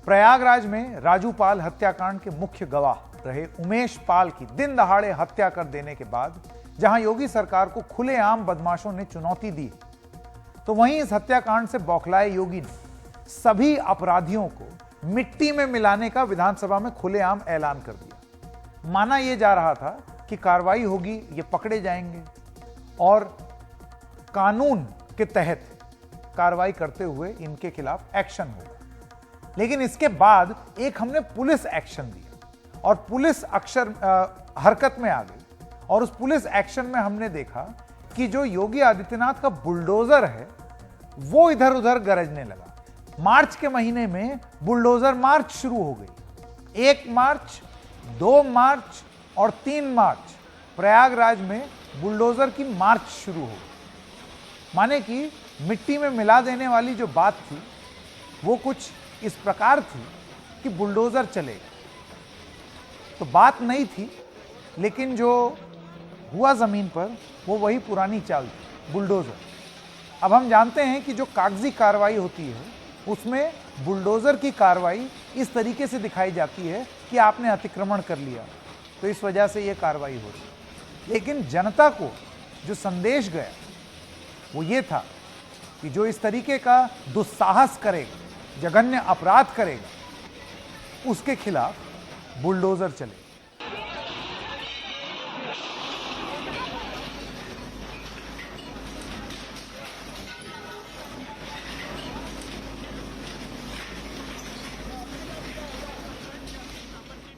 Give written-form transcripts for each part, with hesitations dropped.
प्रयागराज में राजू पाल हत्याकांड के मुख्य गवाह रहे उमेश पाल की दिन दहाड़े हत्या कर देने के बाद जहां योगी सरकार को खुलेआम बदमाशों ने चुनौती दी, तो वहीं इस हत्याकांड से बौखलाए योगी ने सभी अपराधियों को मिट्टी में मिलाने का विधानसभा में खुलेआम ऐलान कर दिया। माना यह जा रहा था कि कार्रवाई होगी, ये पकड़े जाएंगे और कानून के तहत कार्रवाई करते हुए इनके खिलाफ एक्शन होगा। लेकिन इसके बाद एक हमने पुलिस एक्शन दिया और पुलिस हरकत में आ गई और उस पुलिस एक्शन में हमने देखा कि जो योगी आदित्यनाथ का बुलडोजर है वो इधर उधर गरजने लगा। मार्च के महीने में बुलडोजर मार्च शुरू हो गई। 1 मार्च, 2 मार्च और 3 मार्च प्रयागराज में बुलडोजर की मार्च शुरू हो गई। माने कि मिट्टी में मिला देने वाली जो बात थी वो कुछ इस प्रकार थी कि बुलडोजर चलेगा। तो बात नहीं थी, लेकिन जो हुआ जमीन पर वो वही पुरानी चाल थी, बुलडोजर। अब हम जानते हैं कि जो कागजी कार्रवाई होती है उसमें बुलडोजर की कार्रवाई इस तरीके से दिखाई जाती है कि आपने अतिक्रमण कर लिया, तो इस वजह से ये कार्रवाई हो रही। लेकिन जनता को जो संदेश गया वो ये था कि जो इस तरीके का दुस्साहस करेगा, जघन्य अपराध करेगा, उसके खिलाफ बुलडोजर चले।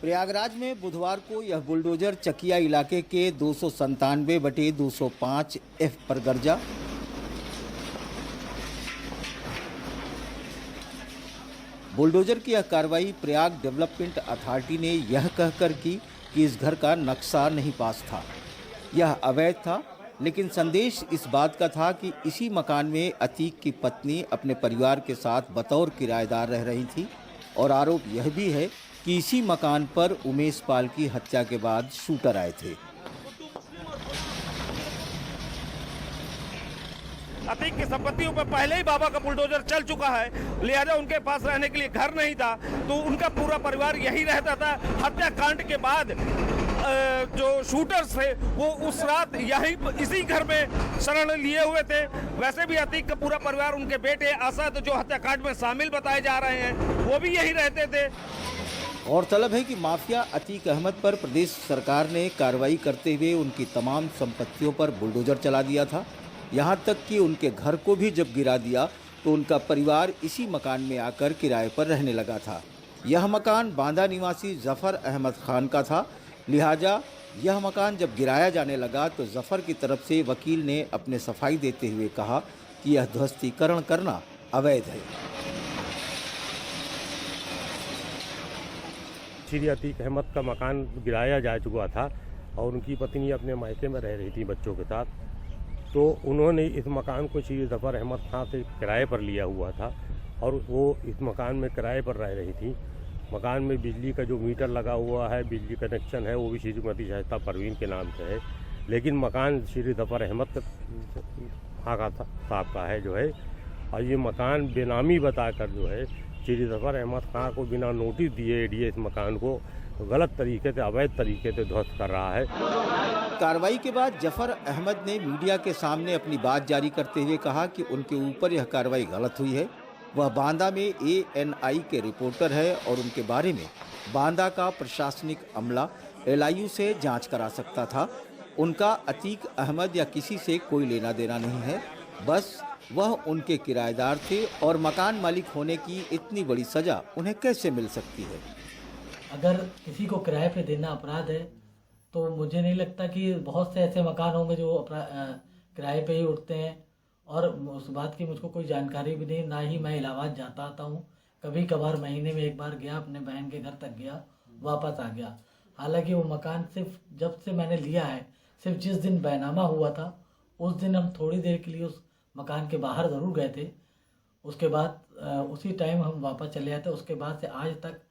प्रयागराज में बुधवार को यह बुलडोजर चकिया इलाके के 297/205 F पर गरजा। बुलडोजर की यह कार्रवाई प्रयाग डेवलपमेंट अथॉरिटी ने यह कहकर की कि इस घर का नक्शा नहीं पास था, यह अवैध था। लेकिन संदेश इस बात का था कि इसी मकान में अतीक की पत्नी अपने परिवार के साथ बतौर किराएदार रह रही थी और आरोप यह भी है कि इसी मकान पर उमेश पाल की हत्या के बाद शूटर आए थे। अतीक की संपत्तियों पर पहले ही बाबा का बुलडोजर चल चुका है, लिहाजा उनके पास रहने के लिए घर नहीं था, तो उनका पूरा परिवार यही रहता था। हत्याकांड के बाद जो शूटर्स थे वो उस रात इसी घर में शरण लिए हुए थे। वैसे भी अतीक का पूरा परिवार, उनके बेटे असद जो हत्याकांड में शामिल बताए जा रहे हैं, वो भी यही रहते थे। गौरतलब है कि माफिया अतीक अहमद पर प्रदेश सरकार ने कार्रवाई करते हुए उनकी तमाम संपत्तियों पर बुलडोजर चला दिया था। यहाँ तक कि उनके घर को भी जब गिरा दिया तो उनका परिवार इसी मकान में आकर किराए पर रहने लगा था। यह मकान बांदा निवासी जफर अहमद खान का था, लिहाजा यह मकान जब गिराया जाने लगा तो जफर की तरफ से वकील ने अपने सफाई देते हुए कहा कि यह ध्वस्तीकरण करना अवैध है। श्री अतीक अहमद का मकान गिराया जा चुका था और उनकी पत्नी अपने मायके में रह रही थी बच्चों के साथ, तो उन्होंने इस मकान को श्री जफर अहमद खान से किराए पर लिया हुआ था और वो इस मकान में किराए पर रह रही थी। मकान में बिजली का जो मीटर लगा हुआ है, बिजली कनेक्शन है, वो भी श्रीमती शाइस्ता परवीन के नाम से है, लेकिन मकान श्री जफर अहमद खान साहब का है जो है। और ये मकान बेनामी बताकर जो है श्री जफर अहमद खान को बिना नोटिस दिए एडीए इस मकान को गलत तरीके से, अवैध तरीके से ध्वस्त कर रहा है। कार्रवाई के बाद जफर अहमद ने मीडिया के सामने अपनी बात जारी करते हुए कहा कि उनके ऊपर यह कार्रवाई गलत हुई है। वह बांदा में ANI के रिपोर्टर है और उनके बारे में बांदा का प्रशासनिक अमला LIU से जांच करा सकता था। उनका अतीक अहमद या किसी से कोई लेना देना नहीं है, बस वह उनके किराएदार थे और मकान मालिक होने की इतनी बड़ी सजा उन्हें कैसे मिल सकती है। अगर किसी को किराए पे देना अपराध है तो मुझे नहीं लगता कि बहुत से ऐसे मकान होंगे जो किराए पे ही उठते हैं, और उस बात की मुझको कोई जानकारी भी नहीं। ना ही मैं इलाहाबाद जाता आता हूँ, कभी कभार महीने में एक बार गया, अपने बहन के घर तक गया, वापस आ गया। हालांकि वो मकान सिर्फ जब से मैंने लिया है, सिर्फ जिस दिन बैनामा हुआ था उस दिन हम थोड़ी देर के लिए उस मकान के बाहर ज़रूर गए थे। उसके बाद उसी टाइम हम वापस चले आते। उसके बाद से आज तक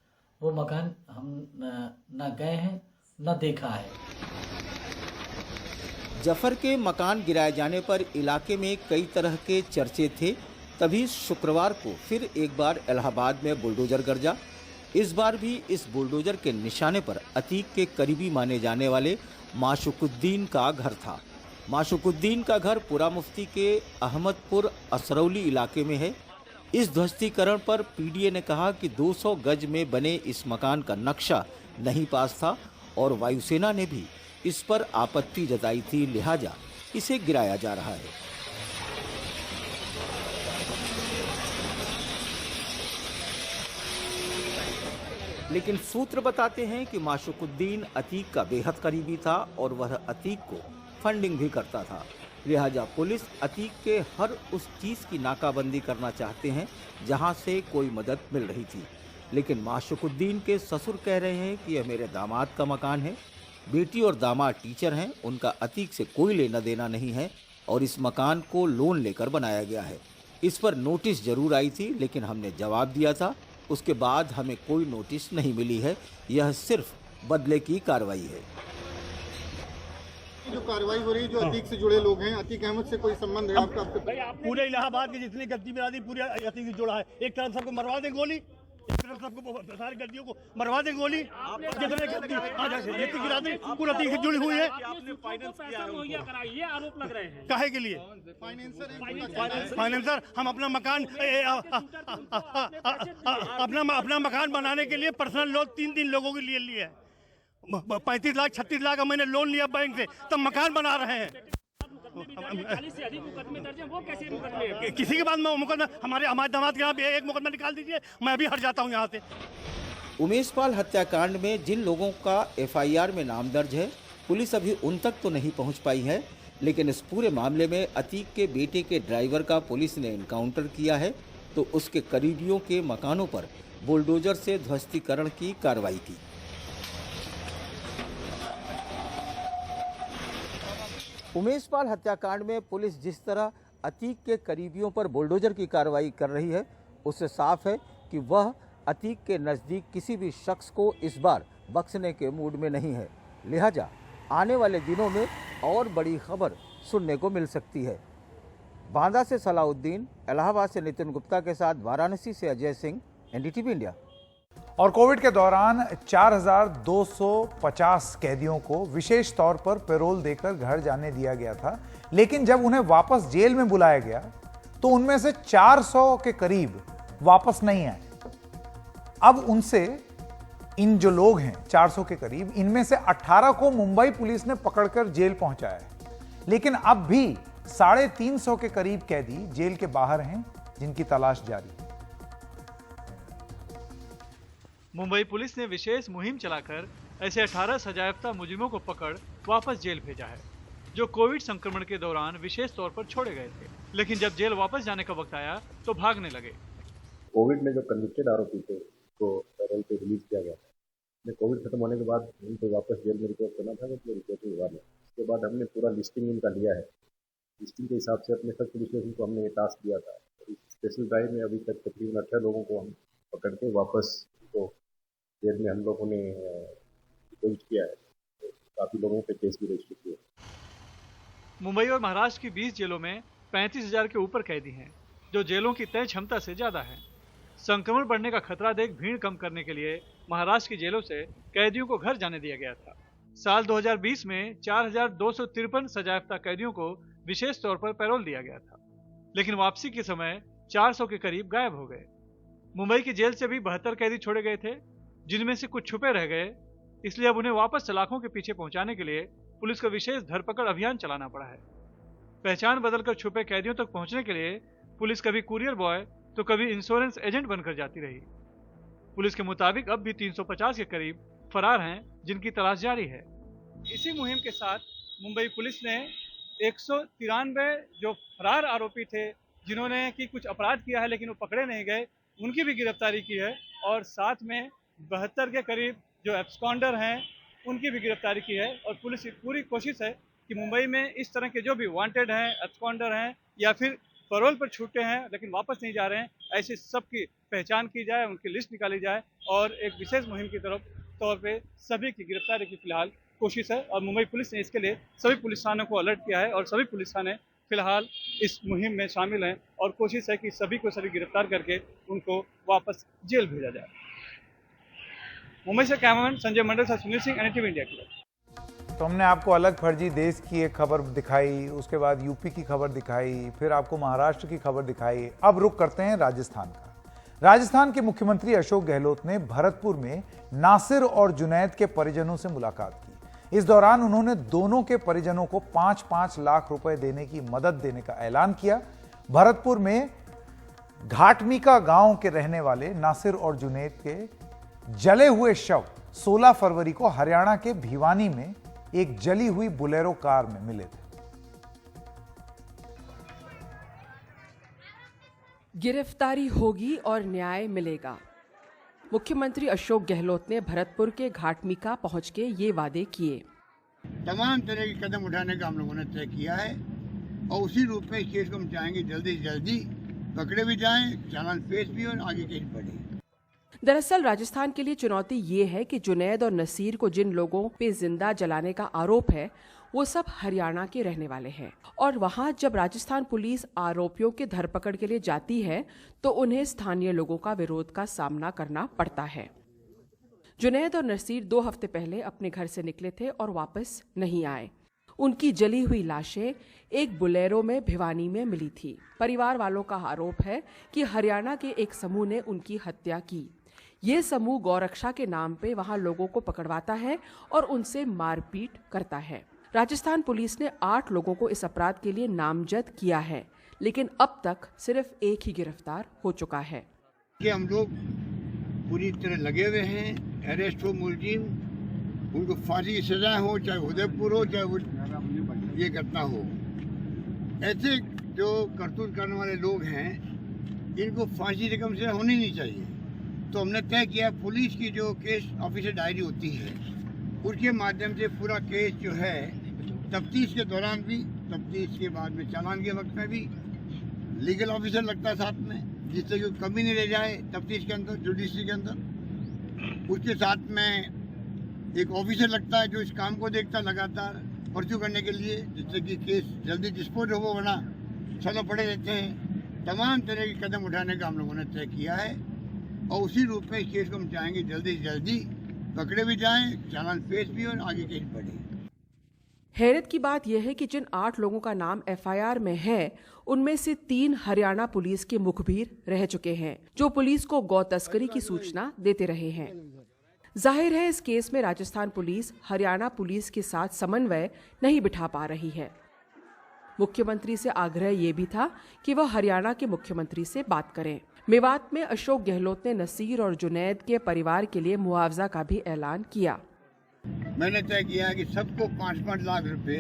वो मकान हम न गए हैं न देखा है। जफर के मकान गिराए जाने पर इलाके में कई तरह के चर्चे थे। तभी शुक्रवार को फिर एक बार इलाहाबाद में बुलडोजर गरजा। इस बार भी इस बुलडोजर के निशाने पर अतीक के करीबी माने जाने वाले माशुकुद्दीन का घर था। माशुकुद्दीन का घर पुरा मुफ्ती के अहमदपुर असरौली इलाके में है। इस ध्वस्तीकरण पर पीडीए ने कहा कि 200 गज में बने इस मकान का नक्शा नहीं पास था और वायुसेना ने भी इस पर आपत्ति जताई थी, लिहाजा इसे गिराया जा रहा है। लेकिन सूत्र बताते हैं कि माशुकुद्दीन अतीक का बेहद करीबी था और वह अतीक को फंडिंग भी करता था, लिहाजा पुलिस अतीक के हर उस चीज़ की नाकाबंदी करना चाहते हैं जहां से कोई मदद मिल रही थी। लेकिन माशुकुद्दीन के ससुर कह रहे हैं कि यह मेरे दामाद का मकान है, बेटी और दामाद टीचर हैं, उनका अतीक से कोई लेना देना नहीं है और इस मकान को लोन लेकर बनाया गया है। इस पर नोटिस जरूर आई थी लेकिन हमने जवाब दिया था, उसके बाद हमें कोई नोटिस नहीं मिली है। यह सिर्फ बदले की कार्रवाई है। जो कार्रवाई हो रही है, जो अतीक से जुड़े लोग हैं, अतीक अहमद से कोई संबंध है आपका? पूरे इलाहाबाद के जितनी गद्दी बिरादरी पूरे अतीक से जुड़ा है। एक तरफ सबको मरवा दें गोली, एक तरफ सबको सारी गद्दियों को मरवा दें गोली। जितने गद्दी जितनी बिरादरी पूरा अतीक से जुड़ी हुई है। ये आरोप लग रहे हैं काहे के लिए? फाइनेंसर हम अपना मकान अपना मकान बनाने के लिए पर्सनल लोन 3 लोगों के लिए लिया है। 35 लाख 36 लाख का मैंने लोन लिया बैंक से, तब मकान बना रहे हैं। किसी के बाद में मुकदमा हमारे दामाद के यहाँ भी एक मुकदमा निकाल दीजिए, मैं अभी हट जाता हूँ यहाँ से। उमेश पाल हत्याकांड में जिन लोगों का एफआईआर में नाम दर्ज है, पुलिस अभी उन तक तो नहीं पहुँच पाई है, लेकिन इस पूरे मामले में अतीक के बेटे के ड्राइवर का पुलिस ने इनकाउंटर किया है तो उसके करीबियों के मकानों पर बुलडोजर से ध्वस्तीकरण की कार्रवाई की। उमेश पाल हत्याकांड में पुलिस जिस तरह अतीक के करीबियों पर बुलडोजर की कार्रवाई कर रही है, उससे साफ है कि वह अतीक के नज़दीक किसी भी शख्स को इस बार बख्शने के मूड में नहीं है, लिहाजा आने वाले दिनों में और बड़ी खबर सुनने को मिल सकती है। बांदा से सलाउद्दीन, इलाहाबाद से नितिन गुप्ता के साथ वाराणसी से अजय सिंह, एनडीटीवी इंडिया। और कोविड के दौरान 4,250 कैदियों को विशेष तौर पर पैरोल देकर घर जाने दिया गया था, लेकिन जब उन्हें वापस जेल में बुलाया गया तो उनमें से 400 के करीब वापस नहीं आए। अब उनसे इन जो लोग हैं 400 के करीब, इनमें से 18 को मुंबई पुलिस ने पकड़कर जेल पहुंचाया है, लेकिन अब भी 350 के करीब कैदी जेल के बाहर हैं जिनकी तलाश जारी है। मुंबई पुलिस ने विशेष मुहिम चलाकर ऐसे 18 सजायाफ्ता मुजरिमों को पकड़ वापस जेल भेजा है, जो कोविड संक्रमण के दौरान विशेष तौर पर छोड़े गए थे, लेकिन जब जेल वापस जाने का वक्त आया तो भागने लगे। कोविड में जो कन्विक्टेड आरोपी थे तो पैरोल पे रिलीज किया गया था। कोविड खत्म होने के बाद उनको वापस जेल में रिपोर्ट करना था, तो रिपोर्टिंग हुआ नहीं। उसके बाद हमने पूरा लिस्टिंग इनका लिया है। लिस्टिंग के हिसाब से अपने सब पुलिस स्टेशन को हमने ये टास्क दिया था। इस स्पेशल ड्राइव में अभी तक तकरीबन 18 लोगों को हम पकड़ के वापस उनको जेल में हम लोगों ने डिपोजिट किया है। तो काफ़ी लोगों पे केस भी रजिस्टर किए। मुंबई और महाराष्ट्र की 20 जेलों में 35,000 के ऊपर कैदी हैं, जो जेलों की तय क्षमता से ज्यादा है। संक्रमण बढ़ने का खतरा देख भीड़ कम करने के लिए महाराष्ट्र की जेलों से कैदियों को घर जाने दिया गया था। साल 2020 में 4,253 सजायाफ्ता कैदियों को विशेष तौर पर पैरोल दिया गया था, लेकिन वापसी के समय 400 के करीब गायब हो गए। मुंबई की जेल से भी 72 कैदी छोड़े गए थे, जिनमें से कुछ छुपे रह गए, इसलिए अब उन्हें वापस सलाखों के पीछे पहुंचाने के लिए पुलिस को विशेष धरपकड़ अभियान चलाना पड़ा है। पहचान बदलकर छुपे कैदियों तक पहुंचने के लिए पुलिस कभी कुरियर बॉय तो कभी इंश्योरेंस एजेंट बनकर जाती रही। पुलिस के मुताबिक अब भी 350 के करीब फरार हैं, जिनकी तलाश जारी है। इसी मुहिम के साथ मुंबई पुलिस ने 193 जो फरार आरोपी थे, जिन्होंने कि कुछ अपराध किया है लेकिन वो पकड़े नहीं गए, उनकी भी गिरफ्तारी की है, और साथ में 72 के करीब जो एब्सकॉन्डर हैं उनकी भी गिरफ्तारी की है। और पुलिस की पूरी कोशिश है कि मुंबई में इस तरह के जो भी वांटेड हैं, एब्सकॉन्डर हैं या फिर पैरोल पर छूटे हैं लेकिन वापस नहीं जा रहे हैं, ऐसे सबकी पहचान की जाए, उनकी लिस्ट निकाली जाए और एक विशेष मुहिम की तौर पे सभी की गिरफ्तारी की फिलहाल कोशिश है। और मुंबई पुलिस ने इसके लिए सभी पुलिस थानों को अलर्ट किया है और सभी पुलिस थाने फिलहाल इस मुहिम में शामिल हैं और कोशिश है कि सभी को सभी गिरफ्तार करके उनको वापस जेल भेजा जाए। मुंबई से कैमरामैन संजय मंडल से सुनील सिंह, NDTV इंडिया की। तो हमने आपको अलग फर्जी देश की एक खबर दिखाई, उसके बाद यूपी की खबर दिखाई, फिर आपको महाराष्ट्र की खबर दिखाई। अब रुख करते हैं राजस्थान का। राजस्थान के मुख्यमंत्री अशोक गहलोत ने भरतपुर में नासिर और जुनैद के परिजनों से मुलाकात की। इस दौरान उन्होंने दोनों के परिजनों को 5-5 लाख रुपए देने की मदद देने का ऐलान किया। भरतपुर में घाटमीका गांव के रहने वाले नासिर और जुनैद के जले हुए शव 16 फरवरी को हरियाणा के भिवानी में एक जली हुई बोलेरो कार में मिले थे। गिरफ्तारी होगी और न्याय मिलेगा। मुख्यमंत्री अशोक गहलोत ने भरतपुर के घाटमीका पहुंच के ये वादे किए। तमाम तरह के कदम उठाने का हम लोगों ने तय किया है और उसी रूप में इस केस को हम चाहेंगे जल्दी से जल्दी पकड़े भी जाएं, चालान पेश भी और आगे केस बढ़े। दरअसल राजस्थान के लिए चुनौती ये है कि जुनैद और नसीर को जिन लोगों पे जिंदा जलाने का आरोप है वो सब हरियाणा के रहने वाले हैं और वहां जब राजस्थान पुलिस आरोपियों की धरपकड़ के लिए जाती है तो उन्हें स्थानीय लोगों का विरोध का सामना करना पड़ता है। जुनैद और नसीर 2 हफ्ते पहले अपने घर से निकले थे और वापस नहीं आए। उनकी जली हुई लाशें एक बोलेरो में भिवानी में मिली थी। परिवार वालों का आरोप है कि हरियाणा के एक समूह ने उनकी हत्या की। ये समूह गौरक्षा के नाम पे वहां लोगों को पकड़वाता है और उनसे मारपीट करता है। राजस्थान पुलिस ने 8 लोगों को इस अपराध के लिए नामजद किया है, लेकिन अब तक सिर्फ एक ही गिरफ्तार हो चुका है। कि हम लोग पूरी तरह लगे हुए हैं, अरेस्ट हो मुलजिम, उनको फांसी की सजा हो, चाहे उदयपुर हो चाहे ये घटना हो। ऐसे जो करतूत करने वाले लोग हैं इनको फांसी रकम से होनी नहीं चाहिए। तो हमने तय किया पुलिस की जो केस ऑफिसर डायरी होती है उसके माध्यम से पूरा केस जो है तफ्तीश के दौरान भी, तफ्तीश के बाद में, चालान के वक्त में भी लीगल ऑफिसर लगता है साथ में, जिससे कोई कमी नहीं रह जाए तफ्तीश के अंदर, जुडिशरी के अंदर। उसके साथ में एक ऑफिसर लगता है जो इस काम को देखता है लगातार परस्यू करने के लिए, जिससे कि केस जल्दी डिस्पोज हो, वरना चलो पड़े रहते हैं। तमाम तरह के कदम उठाने का हम लोगों ने तय किया है और उसी रूप में इस केस को हम चाहेंगे जल्दी से जल्दी पकड़े भी जाएं, चालान पेश भी और आगे केस बढ़े। हैरत की बात यह है कि जिन 8 लोगों का नाम FIR में है उनमें से 3 हरियाणा पुलिस के मुखबिर रह चुके हैं, जो पुलिस को गौ तस्करी की सूचना देते रहे हैं। जाहिर है इस केस में राजस्थान पुलिस हरियाणा पुलिस के साथ समन्वय नहीं बिठा पा रही है। मुख्यमंत्री से आग्रह ये भी था कि वह हरियाणा के मुख्यमंत्री से बात करें। मेवात में अशोक गहलोत ने नसीर और जुनैद के परिवार के लिए मुआवजा का भी ऐलान किया। मैंने तय किया कि सबको 5-5 लाख रुपए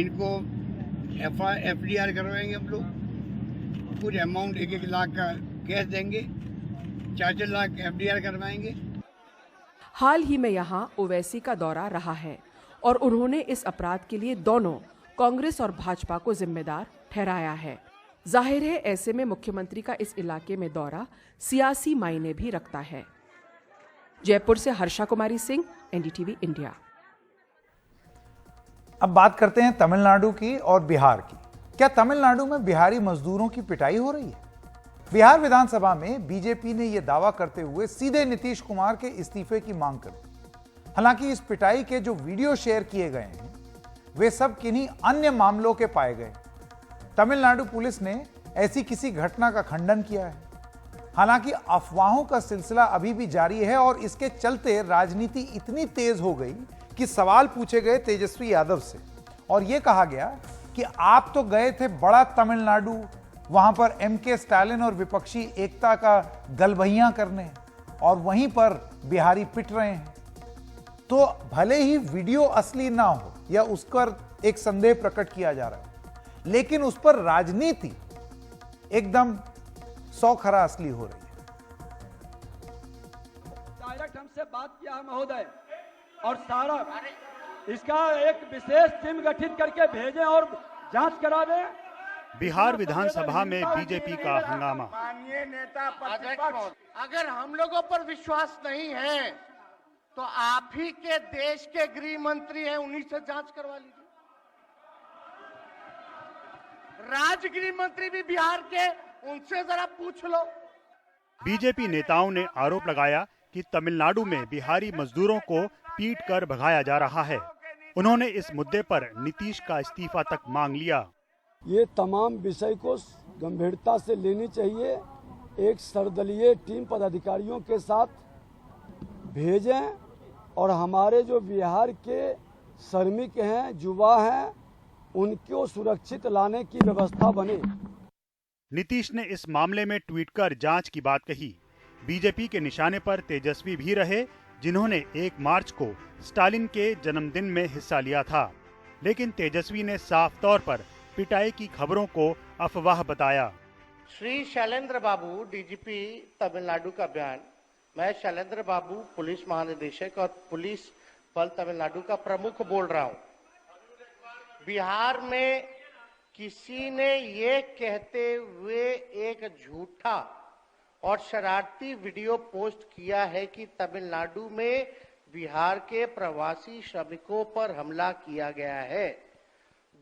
इनको FDR करवाएंगे हम लोग। कुछ अमाउंट 1-1 लाख का कैश देंगे, 4-4 लाख FDR करवाएंगे। हाल ही में यहाँ ओवैसी का दौरा रहा है और उन्होंने इस अपराध के लिए दोनों कांग्रेस और भाजपा को जिम्मेदार ठहराया है। जाहिर है ऐसे में मुख्यमंत्री का इस इलाके में दौरा सियासी मायने भी रखता है। जयपुर से हर्षा कुमारी सिंह, NDTV इंडिया। अब बात करते हैं तमिलनाडु की और बिहार की। क्या तमिलनाडु में बिहारी मजदूरों की पिटाई हो रही है? बिहार विधानसभा में बीजेपी ने यह दावा करते हुए सीधे नीतीश कुमार के इस्तीफे की मांग कर दी। हालांकि इस पिटाई के जो वीडियो शेयर किए गए हैं वे सब किन्हीं अन्य मामलों के पाए गए। तमिलनाडु पुलिस ने ऐसी किसी घटना का खंडन किया है। हालांकि अफवाहों का सिलसिला अभी भी जारी है और इसके चलते राजनीति इतनी तेज हो गई कि सवाल पूछे गए तेजस्वी यादव से और यह कहा गया कि आप तो गए थे बड़ा तमिलनाडु, वहां पर MK स्टालिन और विपक्षी एकता का गलबहियां करने, और वहीं पर बिहारी पिट रहे हैं। तो भले ही वीडियो असली ना हो या उस पर एक संदेह प्रकट किया जा रहा है, लेकिन उस पर राजनीति एकदम 100 खरा असली हो रही है। डायरेक्ट हमसे बात किया है महोदय, और सारा इसका एक विशेष टीम गठित करके भेजें और जांच करावें। बिहार विधानसभा में बीजेपी का हंगामा। माननीय नेता प्रतिपक्ष, अगर हम लोगों पर विश्वास नहीं है तो आप ही के देश के गृह मंत्री हैं, उन्हीं से जांच करवा लीजिए। राजगिरी मंत्री भी बिहार के, उनसे जरा पूछ लो। बीजेपी नेताओं ने आरोप लगाया कि तमिलनाडु में बिहारी मजदूरों को पीट कर भगाया जा रहा है। उन्होंने इस मुद्दे पर नीतीश का इस्तीफा तक मांग लिया। ये तमाम विषय को गंभीरता से लेनी चाहिए। एक सर्वदलीय टीम पदाधिकारियों के साथ भेजें और हमारे जो बिहार के श्रमिक हैं, युवा हैं, उनको सुरक्षित लाने की व्यवस्था बने। नीतीश ने इस मामले में ट्वीट कर जांच की बात कही। बीजेपी के निशाने पर तेजस्वी भी रहे, जिन्होंने 1 मार्च को स्टालिन के जन्मदिन में हिस्सा लिया था। लेकिन तेजस्वी ने साफ तौर पर पिटाई की खबरों को अफवाह बताया। श्री शैलेंद्र बाबू, डीजीपी तमिलनाडु का बयान। मैं शैलेंद्र बाबू, पुलिस महानिदेशक और पुलिस बल तमिलनाडु का प्रमुख बोल रहा हूं। बिहार में किसी ने ये कहते हुए एक झूठा और शरारती वीडियो पोस्ट किया है कि तमिलनाडु में बिहार के प्रवासी श्रमिकों पर हमला किया गया है।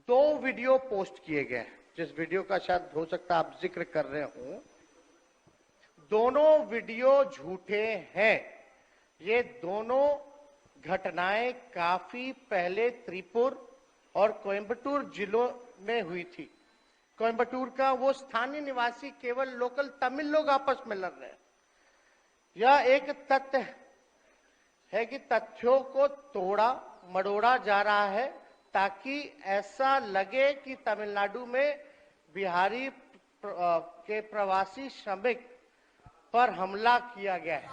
2 वीडियो पोस्ट किए गए, जिस वीडियो का शायद हो सकता है आप जिक्र कर रहे हो, दोनों वीडियो झूठे हैं। ये दोनों घटनाएं काफी पहले त्रिपुर और कोयम्बटूर जिलों में हुई थी। कोयम्बटूर का वो स्थानीय निवासी केवल लोकल तमिल लोग आपस में लड़ रहे हैं। यह एक तथ्य है कि तथ्यों को तोड़ा मड़ोड़ा जा रहा है ताकि ऐसा लगे कि तमिलनाडु में बिहारी के प्रवासी श्रमिक पर हमला किया गया है।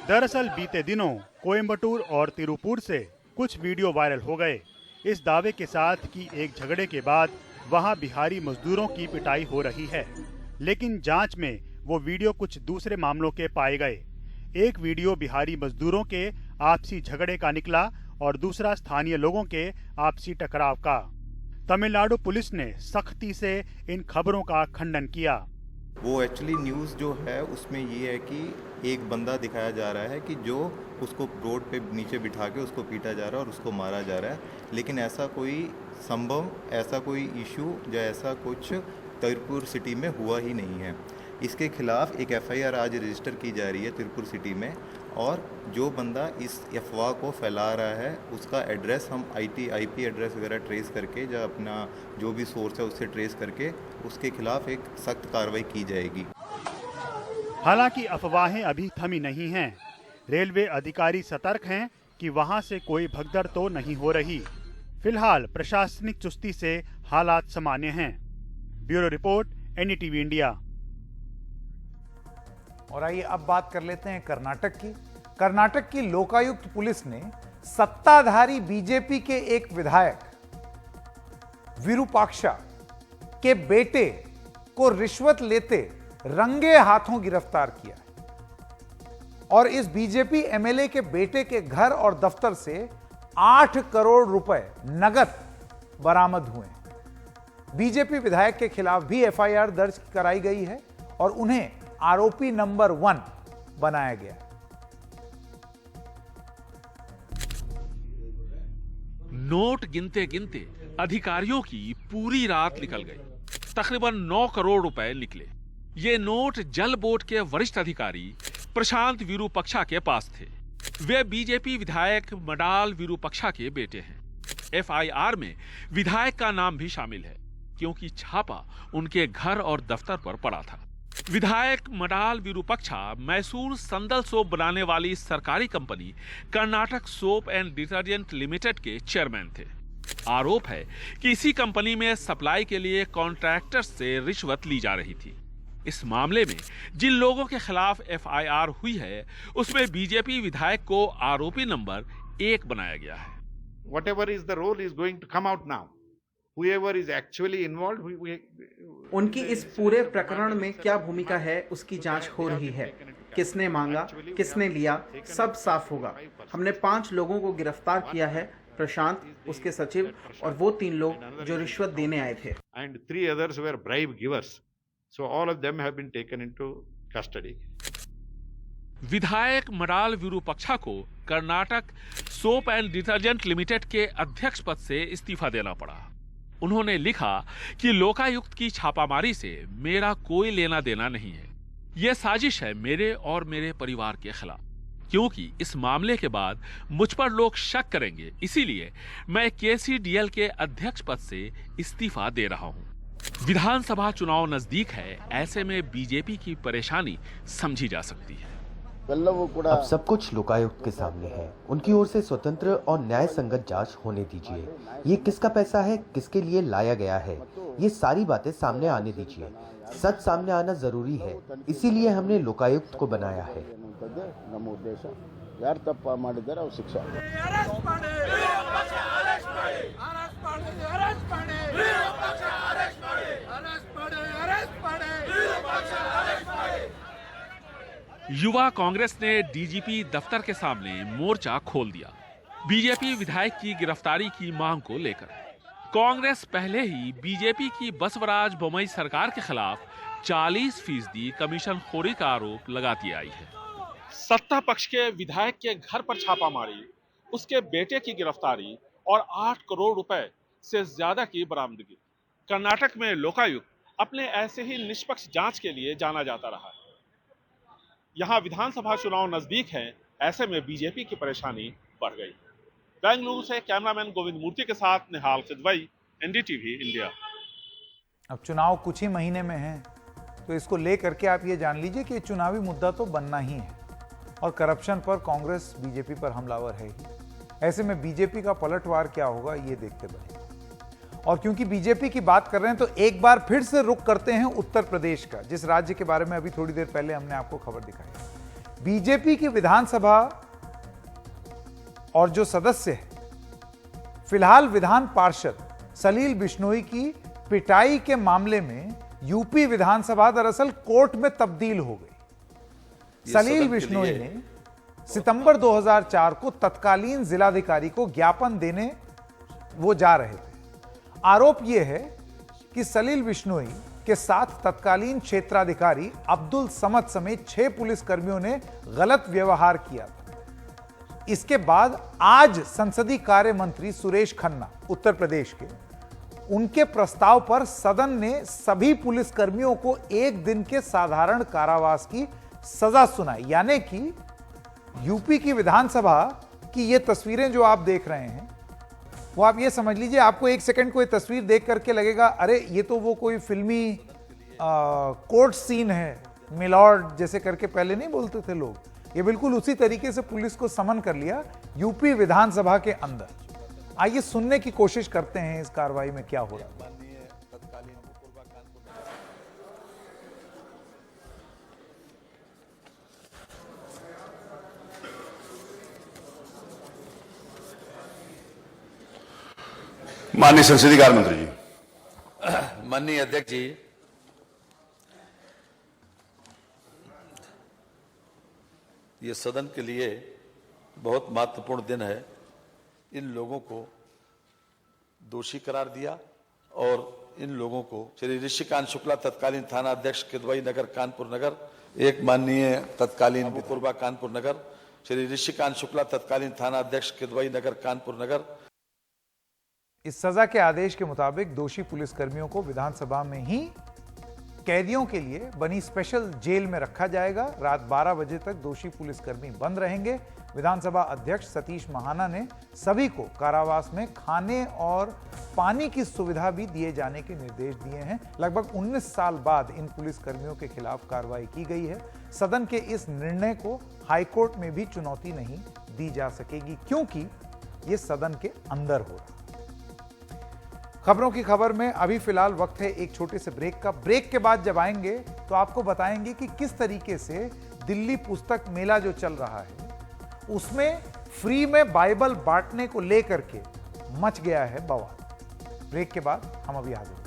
दरअसल बीते दिनों कोयम्बटूर और तिरुपुर से कुछ वीडियो वायरल हो गए, इस दावे के साथ कि एक झगड़े के बाद वहां बिहारी मजदूरों की पिटाई हो रही है। लेकिन जांच में वो वीडियो कुछ दूसरे मामलों के पाए गए। एक वीडियो बिहारी मजदूरों के आपसी झगड़े का निकला और दूसरा स्थानीय लोगों के आपसी टकराव का। तमिलनाडु पुलिस ने सख्ती से इन खबरों का खंडन किया। वो एक्चुअली न्यूज़ जो है उसमें ये है कि एक बंदा दिखाया जा रहा है कि जो उसको रोड पे नीचे बिठा के उसको पीटा जा रहा है और उसको मारा जा रहा है, लेकिन ऐसा कोई संभव, ऐसा कोई इशू या ऐसा कुछ तिरुपुर सिटी में हुआ ही नहीं है। इसके खिलाफ एक एफआईआर आज रजिस्टर की जा रही है तिरुपुर सिटी में, और जो बंदा इस अफवाह को फैला रहा है उसका एड्रेस हम आईपी एड्रेस वगैरह ट्रेस करके, या अपना जो भी सोर्स है उससे ट्रेस करके उसके खिलाफ एक सख्त कार्रवाई की जाएगी। हालांकि अफवाहें अभी थमी नहीं हैं। रेलवे अधिकारी सतर्क हैं कि वहां से कोई भगदड़ तो नहीं हो रही। फिलहाल प्रशासनिक चुस्ती से हालात सामान्य हैं। Bureau report, NDTV India. और आइए अब बात कर लेते हैं कर्नाटक की। कर्नाटक की लोकायुक्त पुलिस ने सत्ताधारी बीजेपी के एक विधायक विरूपाक्षा के बेटे को रिश्वत लेते रंगे हाथों गिरफ्तार किया और इस बीजेपी एमएलए के बेटे के घर और दफ्तर से 8 करोड़ रुपए नगद बरामद हुए। बीजेपी विधायक के खिलाफ भी एफआईआर दर्ज कराई गई है और उन्हें आरोपी नंबर 1 बनाया गया। नोट गिनते गिनते अधिकारियों की पूरी रात निकल गई। तकरीबन 9 करोड़ रुपए निकले। ये नोट जल बोर्ड के वरिष्ठ अधिकारी प्रशांत विरूपक्षा के पास थे। वे बीजेपी विधायक मडाल विरूपक्षा के बेटे हैं। एफआईआर में विधायक का नाम भी शामिल है क्योंकि छापा उनके घर और दफ्तर पर पड़ा था। विधायक मडाल विरूपक्षा मैसूर संदल सोप बनाने वाली सरकारी company Karnataka soap and detergent limited के चेयरमैन थे। आरोप है कि इसी कंपनी में सप्लाई के लिए कॉन्ट्रैक्टर से रिश्वत ली जा रही थी। इस मामले में जिन लोगों के खिलाफ एफआईआर हुई है उसमें बीजेपी विधायक को आरोपी नंबर 1 बनाया गया है। Whatever is the role is going to come out now. Whoever is actually involved, उनकी इस पूरे प्रकरण में क्या भूमिका है उसकी जांच हो रही है। किसने मांगा, किसने लिया, सब साफ होगा। हमने 5 लोगों को गिरफ्तार किया है, प्रशांत, उसके सचिव और वो 3 लोग जो रिश्वत देने आए थे। and 3 others were bribe givers. So all of them have been taken into custody. विधायक मडाल विरूपक्षा को Karnataka soap and detergent limited के अध्यक्ष पद से इस्तीफा देना पड़ा। उन्होंने लिखा कि लोकायुक्त की छापामारी से मेरा कोई लेना देना नहीं है। यह साजिश है मेरे और मेरे परिवार के खिलाफ, क्योंकि इस मामले के बाद मुझ पर लोग शक करेंगे। इसीलिए मैं केसीडीएल के अध्यक्ष पद से इस्तीफा दे रहा हूं। विधानसभा चुनाव नजदीक है, ऐसे में बीजेपी की परेशानी समझी जा सकती है। अब सब कुछ लोकायुक्त के सामने है। उनकी ओर से स्वतंत्र और न्याय संगत जांच होने दीजिए। ये किसका पैसा है, किसके लिए लाया गया है, ये सारी बातें सामने आने दीजिए। सच सामने आना जरूरी है, इसीलिए हमने लोकायुक्त को बनाया है। युवा कांग्रेस ने डीजीपी दफ्तर के सामने मोर्चा खोल दिया, बीजेपी विधायक की गिरफ्तारी की मांग को लेकर। कांग्रेस पहले ही बीजेपी की बसवराज बोम्मई सरकार के खिलाफ 40% कमीशन खोरी का आरोप लगाती आई है। सत्ता पक्ष के विधायक के घर पर छापामारी, उसके बेटे की गिरफ्तारी और 8 करोड़ रुपए से ज्यादा की बरामदगी। कर्नाटक में लोकायुक्त अपने ऐसे ही निष्पक्ष जांच के लिए जाना जाता रहा है। यहां विधानसभा चुनाव नजदीक है, ऐसे में बीजेपी की परेशानी बढ़ गई। बेंगलुरु से कैमरामैन गोविंद मूर्ति के साथ निहाल किदवई, एनडीटीवी इंडिया। अब चुनाव कुछ ही महीने में है, तो इसको लेकर के आप ये जान लीजिए कि चुनावी मुद्दा तो बनना ही है और करप्शन पर कांग्रेस बीजेपी पर हमलावर है ही। ऐसे में बीजेपी का पलटवार क्या होगा, ये देखते बने। और क्योंकि बीजेपी की बात कर रहे हैं, तो एक बार फिर से रुख करते हैं उत्तर प्रदेश का, जिस राज्य के बारे में अभी थोड़ी देर पहले हमने आपको खबर दिखाई। बीजेपी की विधानसभा और जो सदस्य है, फिलहाल विधान पार्षद सलील बिश्नोई की पिटाई के मामले में यूपी विधानसभा दरअसल कोर्ट में तब्दील हो गई। सलील बिश्नोई ने सितंबर 2004 को तत्कालीन जिलाधिकारी को ज्ञापन देने वो जा रहे थे। आरोप यह है कि सलील बिश्नोई के साथ तत्कालीन क्षेत्राधिकारी अब्दुल समद समेत 6 पुलिस कर्मियों ने गलत व्यवहार किया था। इसके बाद आज संसदीय कार्य मंत्री सुरेश खन्ना उत्तर प्रदेश के, उनके प्रस्ताव पर सदन ने सभी पुलिस कर्मियों को 1 दिन के साधारण कारावास की सजा सुनाई। यानी कि यूपी की विधानसभा की ये तस्वीरें जो आप देख रहे हैं, वो आप ये समझ लीजिए, आपको 1 सेकंड को ये तस्वीर देख करके लगेगा अरे ये तो वो कोई फिल्मी कोर्ट सीन है, मिलॉर्ड जैसे करके पहले नहीं बोलते थे लोग। ये बिल्कुल उसी तरीके से पुलिस को समन कर लिया यूपी विधानसभा के अंदर। आइए सुनने की कोशिश करते हैं इस कार्रवाई में क्या हो रहा है। माननीय संसदीय कार्य मंत्री जी। माननीय अध्यक्ष जी, ये सदन के लिए बहुत महत्वपूर्ण दिन है। इन लोगों को दोषी करार दिया और इन लोगों को श्री ऋषिकांत शुक्ला तत्कालीन थाना अध्यक्ष किदवई नगर कानपुर नगर, एक माननीय तत्कालीन पूर्वा कानपुर नगर, श्री ऋषिकांत शुक्ला तत्कालीन थाना अध्यक्ष किदवई नगर कानपुर नगर। इस सजा के आदेश के मुताबिक दोषी पुलिसकर्मियों को विधानसभा में ही कैदियों के लिए बनी स्पेशल जेल में रखा जाएगा। रात 12 बजे तक दोषी पुलिसकर्मी बंद रहेंगे। विधानसभा अध्यक्ष सतीश महाना ने सभी को कारावास में खाने और पानी की सुविधा भी दिए जाने के निर्देश दिए हैं। लगभग 19 साल बाद इन पुलिसकर्मियों के खिलाफ कार्रवाई की गई है। सदन के इस निर्णय को हाईकोर्ट में भी चुनौती नहीं दी जा सकेगी, क्योंकि यह सदन के अंदर हो रहा। खबरों की खबर में अभी फिलहाल वक्त है एक छोटे से ब्रेक का। ब्रेक के बाद जब आएंगे तो आपको बताएंगे कि किस तरीके से दिल्ली पुस्तक मेला जो चल रहा है उसमें फ्री में बाइबल बांटने को लेकर के मच गया है बवाल। ब्रेक के बाद हम अभी हाजिर हैं।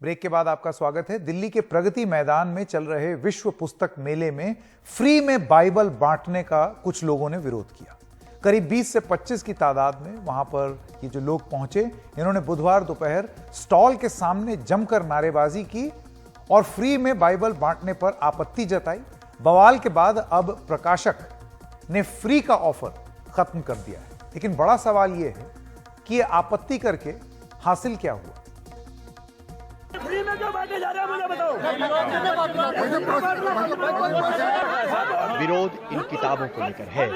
ब्रेक के बाद आपका स्वागत है। दिल्ली के प्रगति मैदान में चल रहे विश्व पुस्तक मेले में फ्री में बाइबल बांटने का कुछ लोगों ने विरोध किया। करीब 20 से 25 की तादाद में वहां पर ये जो लोग पहुंचे, इन्होंने बुधवार दोपहर स्टॉल के सामने जमकर नारेबाजी की और फ्री में बाइबल बांटने पर आपत्ति जताई। बवाल के बाद अब प्रकाशक ने फ्री का ऑफर खत्म कर दिया है। लेकिन बड़ा सवाल यह है कि ये आपत्ति करके हासिल क्या हुआ? फ्री में क्यों बांटे जा रहे हैं मुझे बताओ। विरोध इन किताबों को लेकर है।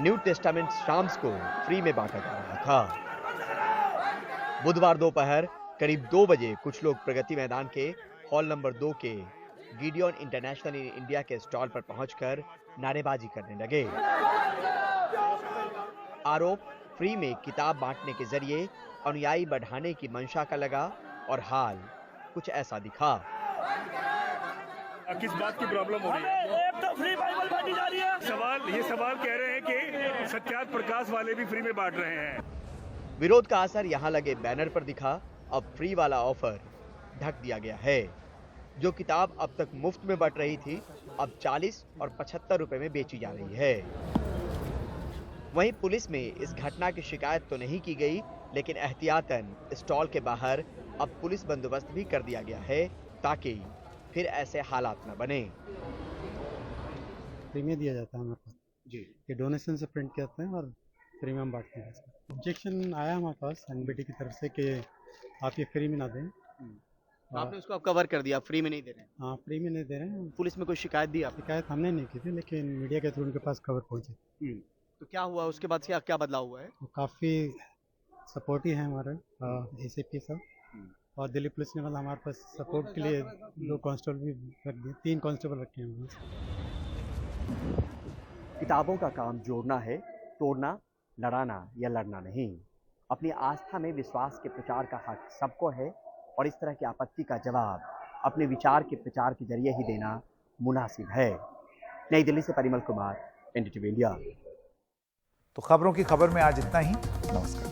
न्यू टेस्टामेंट शाम्स को फ्री में बांटा जा रहा था। बुधवार दोपहर करीब 2 बजे कुछ लोग प्रगति मैदान के हॉल नंबर 2 के गिडियन इंटरनेशनल इन इंडिया के स्टॉल पर पहुंचकर नारेबाजी करने लगे। आरोप फ्री में किताब बांटने के जरिए अनुयायी बढ़ाने की मंशा का लगा और हाल कुछ ऐसा दिखा। किस बात की प्रॉब्लम हो रही है? एक तो फ्री बाइबल बांटी जा रही है। सवाल कह रहे हैं कि सत्यार्थ प्रकाश वाले भी फ्री में बांट रहे हैं। विरोध का असर यहाँ लगे बैनर पर दिखा। अब फ्री वाला ऑफर ढक दिया गया है। जो किताब अब तक मुफ्त में बंट रही थी, अब 40 और 75 रुपए में बेची जा रही है। वहीं पुलिस में इस घटना की शिकायत तो नहीं की गई, लेकिन एहतियातन स्टॉल के बाहर अब पुलिस बंदोबस्त भी कर दिया गया है ताकि फिर ऐसे हालात न बने। फ्री में दिया जाता है हमारे पास जी, ये डोनेशन से प्रिंट करते हैं और फ्री में हम बांटते हैं। ऑब्जेक्शन आया हमारे पास एनबीटी की तरफ से कि आप ये फ्री में ना दें। आपने उसको कवर कर दिया, फ्री में नहीं दे रहे हैं। हाँ, फ्री में नहीं दे रहे हैं। पुलिस में कोई शिकायत दी आप? शिकायत हमने नहीं की थी, लेकिन मीडिया के थ्रू उनके पास खबर पहुंची। तो क्या हुआ उसके बाद से? क्या बदलाव हुआ है? काफ़ी सपोर्ट ही है हमारे एसीपी साहब, और दिल्ली पुलिस ने मतलब हमारे पास सपोर्ट के लिए 2 कांस्टेबल भी रख दिए, 3 कांस्टेबल रखे हैं। किताबों का काम जोड़ना है, तोड़ना, लड़ाना या लड़ना नहीं। अपनी आस्था में विश्वास के प्रचार का हक सबको है और इस तरह की आपत्ति का जवाब अपने विचार के प्रचार के जरिए ही देना मुनासिब है। नई दिल्ली से परिमल कुमार, एनडीटीवी इंडिया। तो खबरों की खबर में आज इतना ही। नमस्कार।